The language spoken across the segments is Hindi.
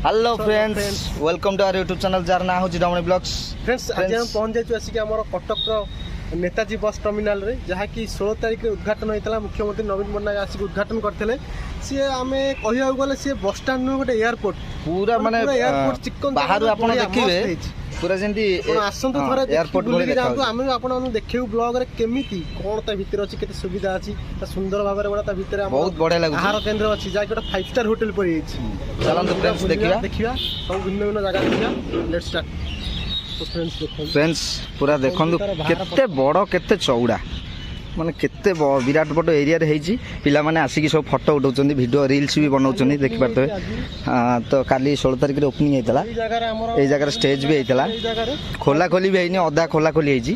Hello friends welcome to our YouTube channel जार ना हो रमणी ब्लॉग्स। फ्रेंड्स आज हम पहुंच जाइछु आसिक हमर कटक नेताजी बस टर्मिनाल रे जहाँ कि 16 तारिख रे उद्घाटन होइतला। मुख्यमंत्री नवीन पट्टनायक आसिक उद्घाटन करथिले। सी आमे कहिया गले सी बस स्टैंड नो गोटे एयरपोर्ट पूरा माने एयरपोर्ट चिकन बाहर आपण देखिबे पूरा जेंती आसंतु थरे एयरपोर्ट बुली जाऊ। आमे आपण देखिउ ब्लॉग रे केमिति कोन ता भीतर अछि केते सुविधा अछि ता सुंदर भाबरे बडा ता भीतर बहुत बढ़िया लागु आहार केंद्र अछि जा कि 5 स्टार होटल परि अछि। चलन फ्रेंड्स देखिया सब भिन्न भिन्न जगह देखिया। Let's start. तो फ्रेंड्स पूरा देखंदु केते बड़ केते चौड़ा माने केते विराट बड़ एरिया रे हेजी। पिला माने आसिकी सब फोटो उठाउचंदी वीडियो रील्स भी बनाउचंदी देखि पारते। तो काली 16 तारिख रे ओपनिंग हेतला। ए जगह स्टेज भी हेतला। खोला खोली भी हेनी अधा खोला खोली हेजी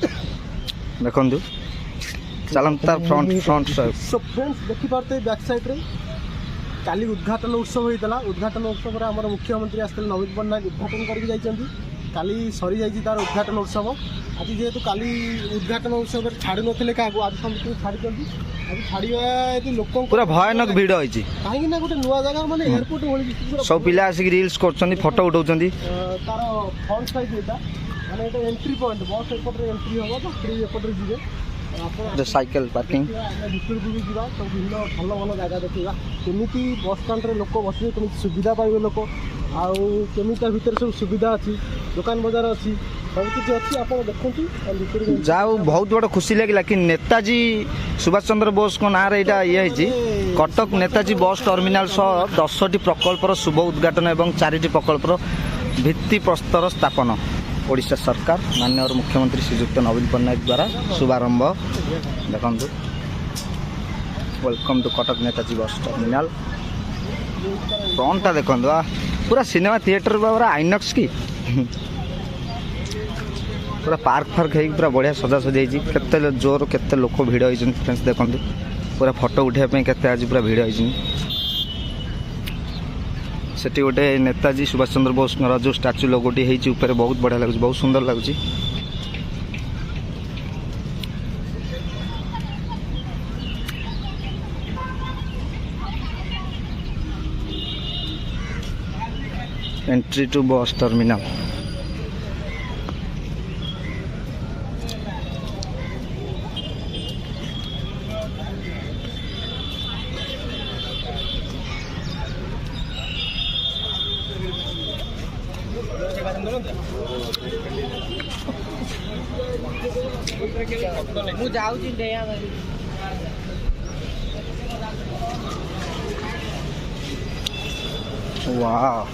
देखंदु। चलन तार फ्रंट सो फ्रेंड्स देखि पारते बैक साइड रे काली उद्घाटन उत्सव होइतला। उद्घाटन उत्सव रे हमर मुख्यमंत्री आस्ते नवीन पट्टनायक उद्घाटन करके जाइचंदी। काली सरी जाइछि तार उद्घाटन उत्सव। आज जेहेतु काली उद्घाटन उत्सव छाड़ी नथिले का आज समस्त छाड़ी जल्दी आज छाड़िया यदि लोक पूरा भयानक भीड़ होइछि काहे ना गोटे नुवा जगह माने एयरपोर्ट होली सब पिला आसिक रील्स करछंदी फोटो उठाउचंदी। तार फ्रंट साइड एटा माने एटा एंट्री पॉइंट बस एयरपोर्ट रे एंट्री होबो तो फ्री एयरपोर्ट रे जिवे जो साइकिल पार्किंग भितर भी जीवा सब भिन्न भल भल जगह देखा केमिति बस स्टैंड रे लोक बसिबे केमिति सुविधा पाइबे लोक आउ केमिति भीतर सब सुविधा अछि दुकान बाजार अछि सब किछ अछि। आपण देखंतु जाऊ बहुत बड़ खुशी लागिला कि नेताजी सुभाष चंद्र बोस को ना रे एटा ये हिची कटक नेताजी बस टर्मिनाल सह 10टी प्रकल्पर शुभ उद्घाटन एवं 4टी प्रकल्पर भित्ति प्रस्तर स्थापन ओडिशा सरकार माननीय मुख्यमंत्री श्रीयुक्त नवीन पट्टनायक द्वारा शुभारंभ देखंतु। वेलकम टू कटक नेताजी बस टर्मिनाल। फ्रंटटा देखंतु पूरा सिनेमा थिएटर पूरा आइनॉक्स की पूरा पार्क फार्क है पूरा बढ़िया सजा सजी केते जोर केते लोक भिड़ होइछन। फ्रेंड्स देखंतु पूरा फोटो उठाइबा पे केते आज पूरा भिड़ होइछन। सेठी गोटे नेताजी सुभाष चंद्र बोस जो स्टाच्यू लोगोटी है ऊपर बहुत बढ़िया लगुच बहुत सुंदर लगुच। एंट्री टू बस टर्मिनल वाह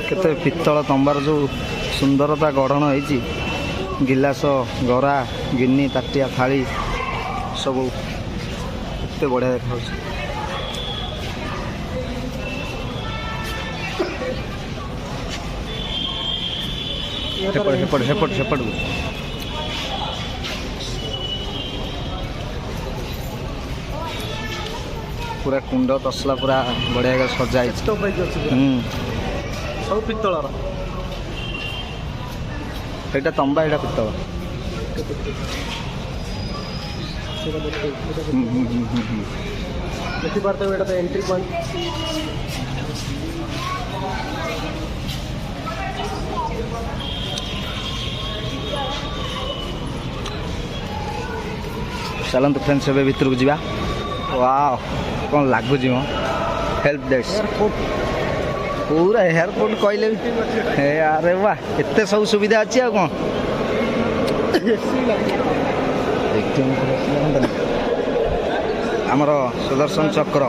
केते पित्तल तंबार जो सुंदरता गढ़न होइछि गिलास गरा गिन्नी ताटिया थाली सब केते बढ़िया देखाउछि। हेपट पूरा कुंड तसला पूरा बढ़िया सजा सब पित्तल एटा तंबा एटा पित्तल देखि पारते एटा तो एंट्री पॉइंट चलते फ्रेंड्स ए भीतर को जीवा। वाह कौन लगुच मो हेल्प डेस्क पूरा एयरपोर्ट कहले हे अरे वाह एते सब सुविधा अच्छी आ कौन आमर सुदर्शन चक्र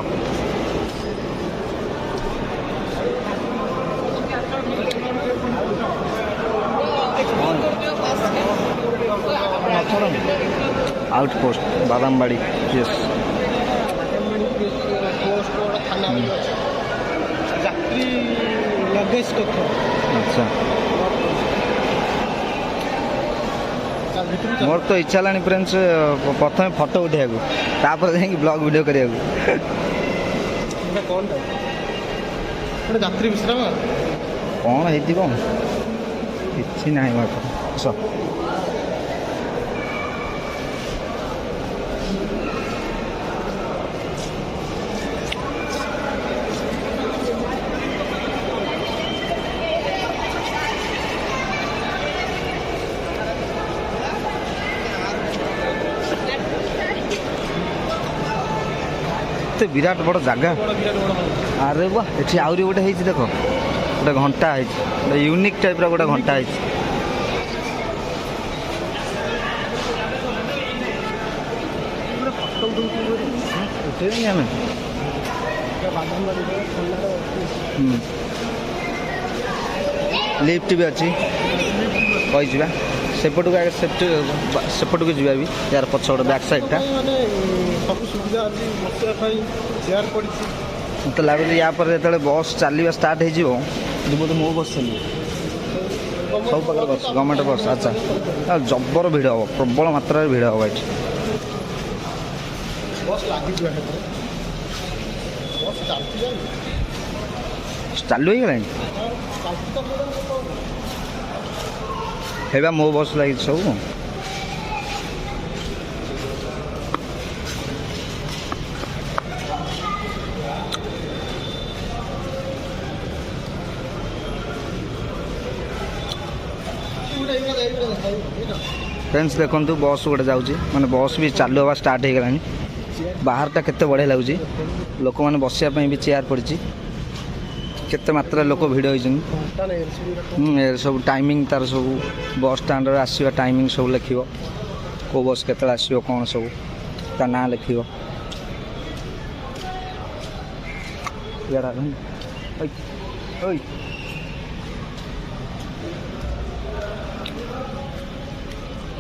आउटपोस्ट बादामबाड़ी यस यात्री लगेज कक्ष। अच्छा मोर तो इच्छा लानी फ्रेंड्स प्रथम फोटो उठा जाकि ब्लॉग वीडियो करा यात्री विश्राम कौन है ना କେତେ ବିରାଟ ବଡ଼ ଜାଗା। ଆରେ ବା ଏଠି ଆହୁରି ଗୋଟେ ହେଇଛି ଦେଖ, ଗୋଟେ ଘଣ୍ଟା ହେଇଛି, ଗୋଟେ ୟୁନିକ୍ ଟାଇପ୍ର ଗୋଟେ ଘଣ୍ଟା ହେଇଛି। ଉଠେଇନି ଆମେ ଲିଫ୍ଟ ବି ଅଛି କହିଯିବା ସେପଟକୁ ଆগে ସେପଟକୁ ଯିବା ବି ୟାର ପଛ ଗୋଟେ ବ୍ୟାକ୍ ସାଇଡ଼୍ଟା ସବୁ ସୁବିଧା ଅଛି, ବସିବା ପାଇଁ ଚେୟାର ପଡ଼ିଛି। ମୋତେ ଲାଗୁଛି ୟା ପରେ ଯେତେବେଳେ ବସ୍ ଚାଲିବା ଷ୍ଟାର୍ଟ ହେଇଯିବ ବୋଧେ ମୋ ବସ୍ ଚାଲିବ, ସବୁ ପ୍ରକାର ବସ୍ ଗଭର୍ଣ୍ଣମେଣ୍ଟ ବସ୍। ଆଚ୍ଛା ଜବର ଭିଡ଼ ହେବ, ପ୍ରବଳ ମାତ୍ରାରେ ଭିଡ଼ ହେବ ଏଠି। ବସ୍ ଲାଗିଯିବ, ବସ୍ ଚାଲିଛି, ଚାଲୁ ହେଇଗଲାଣି। ହେବା ମୋ ବସ୍ ଲାଗିଛି ସବୁ। फ्रेंड्स देखो बस गोटे जाऊँगी माने बस भी चालू हवा स्टार्ट हो गलानी। बाहर टा केते बढ़िया लगुच, लोक मैंने बसापी भी चेयर पड़ी, केते मात्रा लोक भिड़ होती सब टाइमिंग तार सब बस स्टाण्ड आसवा टाइमिंग सब लिख को बस केते आसो कौन सब ता ना लिख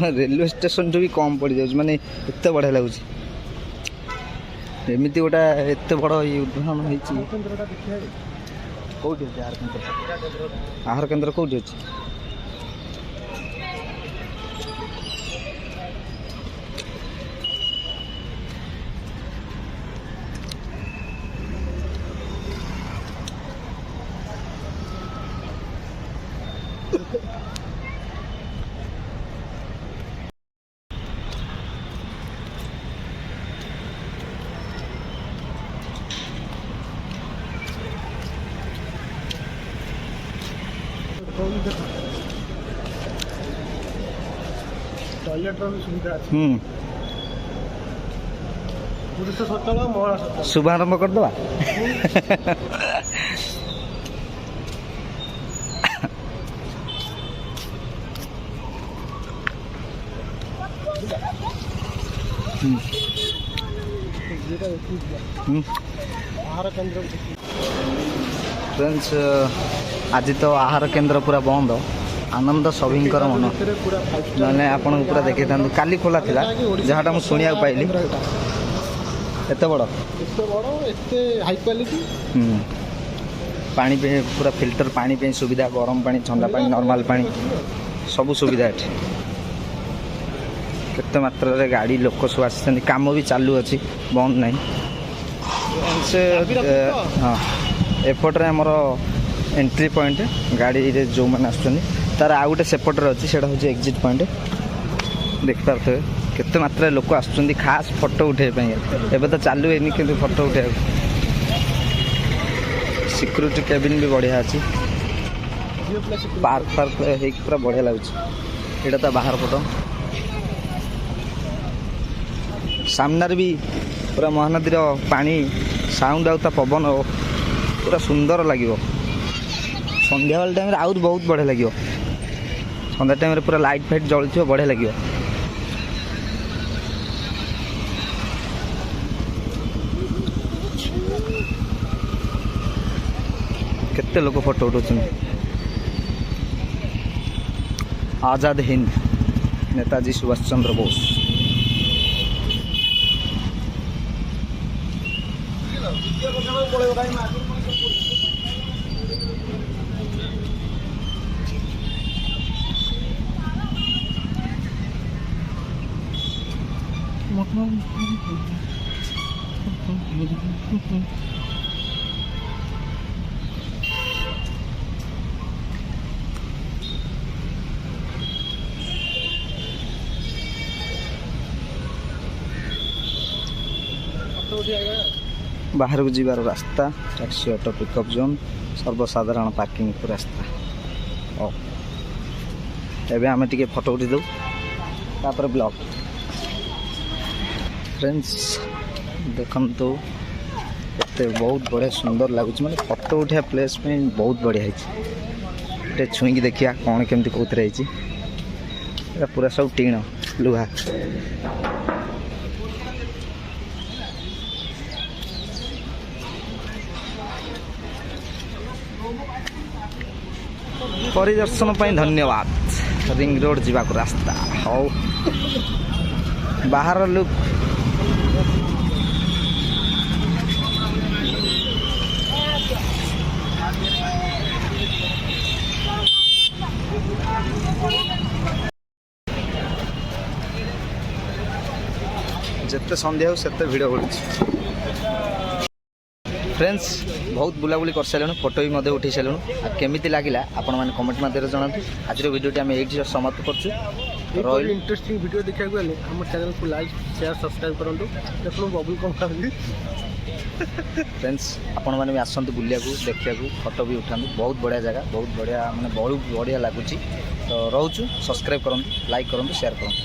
रेलवे स्टेशन भी कम पड़ जाऊँ माने एत बढ़िया लगुच। एमती गोटा एत बड़ उद्घाटन होती कौटी आहार केन्द्र कौटी अच्छी टॉयलेट भी सुविधा अच्छी। पुरुष शौचालय महिला शौचालय शुभारंभ करदे आहार केन्द्र। फ्रेंड्स आज तो आहार केन्द्र पूरा बंद, आनंद सभींकर मन मैंने आपन पूरा देखी था काली खोला था जहाँटा मुझे शुणा पाइली एत बड़ हाई क्वालिटी पानी पे पूरा फिल्टर पानी पे सुविधा, गरम पानी, ठंडा पानी, नॉर्मल पानी सब सुविधा एठी। केते मात्रा रे गाड़ी लोक सब आसी काम भी चालू अच्छी बंद नहीं से हाँ एपट्रे आमर एंट्री पॉइंट गाड़ी रे जो मैंने आसुच्चंदी तार आउ गोटे सेपट्रे अच्छी से हूँ एग्जिट पॉइंट देखिपे केते मात्रा लोक आसुच्चंदी खास फोटो उठाई एबे तो चालू है कि फोटो उठा सिक्यूरिटी केबिन भी बढ़िया अच्छी पार्क पार्क पूरा बढ़िया लगुच। यहाँ तो बाहर फोटो सामने भी पूरा महानदी पानी साउंड आउता पवन पूरा सुंदर लगे। संध्या वाले टाइम आउट बहुत बढ़िया लगे, संध्या टाइम पूरा लाइट फाइट जल थी बढ़िया लगे। केते लोग फोटो उठाउछन। आजाद हिंद नेताजी सुभाष चंद्र बोस। बाहर को जीवार रास्ता, टैक्सी ऑटो पिकअप जोन, सर्वसाधारण पार्किंग को रास्ता। एबे आमे टिके फोटो उठी दो तापर ब्लॉग। फ्रेंड्स देखंतु କେତେ ବହୁତ ବଢ଼ିଆ ସୁନ୍ଦର ଲାଗୁଛି, ମାନେ ଫଟୋ ଉଠିବା ପ୍ଲେସ୍ ପାଇଁ ବହୁତ ବଢ଼ିଆ ହେଇଛି। ଟିକେ ଛୁଇଁକି ଦେଖିବା କ'ଣ କେମିତି କେଉଁଥିରେ ହେଇଛି। ଏଟା ପୁରା ସବୁ ଟିଣ ଲୁହା। ପରିଦର୍ଶନ ପାଇଁ ଧନ୍ୟବାଦ। ରିଙ୍ଗ ରୋଡ଼ ଯିବାକୁ ରାସ୍ତା। ହଉ ବାହାର ଲୁକ୍ ଯେତେ ସନ୍ଧ୍ୟା ହେଉ ସେତେ ଭିଡ଼ ବଢ଼ୁଛି। ଫ୍ରେଣ୍ଡସ୍ ବହୁତ ବୁଲାବୁଲି କରିସାରିଲୁଣି, ଫଟୋ ବି ମଧ୍ୟ ଉଠାଇ ସାରିଲୁଣି। ଆଉ କେମିତି ଲାଗିଲା ଆପଣମାନେ କମେଣ୍ଟ ମାଧ୍ୟମରେ ଜଣାନ୍ତୁ। ଆଜିର ଭିଡ଼ିଓଟି ଆମେ ଏଇଠି ସମାପ୍ତ କରୁଛୁ। ରହିଲି ଇଣ୍ଟରେଷ୍ଟିଂ ଭିଡ଼ିଓ ଦେଖିବାକୁ ହେଲେ ଆମ ଚ୍ୟାନେଲକୁ ଲାଇକ୍ ସେୟାର ସବସ୍କ୍ରାଇବ୍ କରନ୍ତୁ। ଦେଖନ୍ତୁ ବବୁଲ କ'ଣ ଖାଆନ୍ତି। ଫ୍ରେଣ୍ଡସ୍ ଆପଣମାନେ ବି ଆସନ୍ତୁ ବୁଲିବାକୁ, ଦେଖିବାକୁ, ଫଟୋ ବି ଉଠାନ୍ତୁ। ବହୁତ ବଢ଼ିଆ ଜାଗା, ବହୁତ ବଢ଼ିଆ, ମାନେ ବହୁତ ବଢ଼ିଆ ଲାଗୁଛି। ତ ରହୁଛୁ, ସବସ୍କ୍ରାଇବ୍ କରନ୍ତୁ, ଲାଇକ୍ କରନ୍ତୁ, ସେୟାର କରନ୍ତୁ।